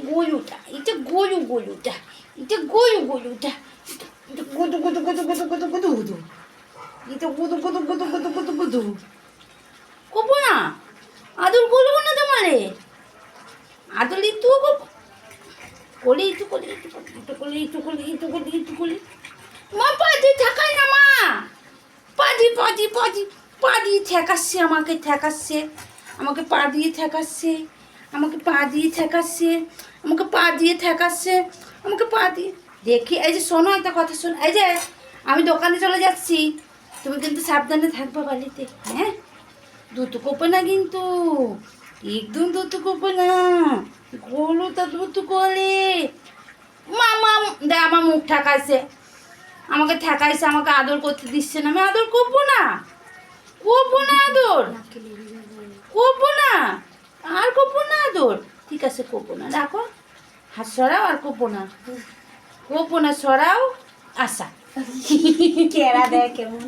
গরুটা, এটা গরুটা, এটা গরুটা, এটা গুদু গুদু গুদু গুদু গুদু গুদু গুদু, এটা গুদু গুদু গুদু গুদু গুদু গুদু। কব না আদর করবো না তোমারে, আদর একটু করি, একটু করি, একটু করি, একটু করি, একটু করি, একটু করি, একটু করি। মা পা দিয়ে ঠেকাই না, মা পা দিয়ে পা দিয়ে ঠেকাচ্ছে, আমাকে ঠেকাচ্ছে, আমাকে পা দিয়ে ঠেকাচ্ছে, আমাকে পা দিয়ে ঠেকাচ্ছে, আমাকে পা দিয়ে ঠেকাচ্ছে, আমাকে পা দিয়ে। দেখি এই যে শোনো একটা কথা শোনো, এই যে আমি দোকানে চলে যাচ্ছি, তুমি কিন্তু সাবধানে থাকবে বাড়িতে, হ্যাঁ? দুটো কোপে না কিন্তু, একদম দুটো কোপে না, গরুটা দুটো করে। মামা দেখ আমার মুখ ঠেকাইছে, আমাকে ঠেকাইছে, আমাকে আদর করতে দিচ্ছে না, আমি আদর করবো না, করবো না আদর, করবো না, আর করবো না আদর। ঠিক আছে করবো না, রাখো, হাত সরাও, আর করবো না, করবো না, সরাও। আশা কেরা দেয় কেমন।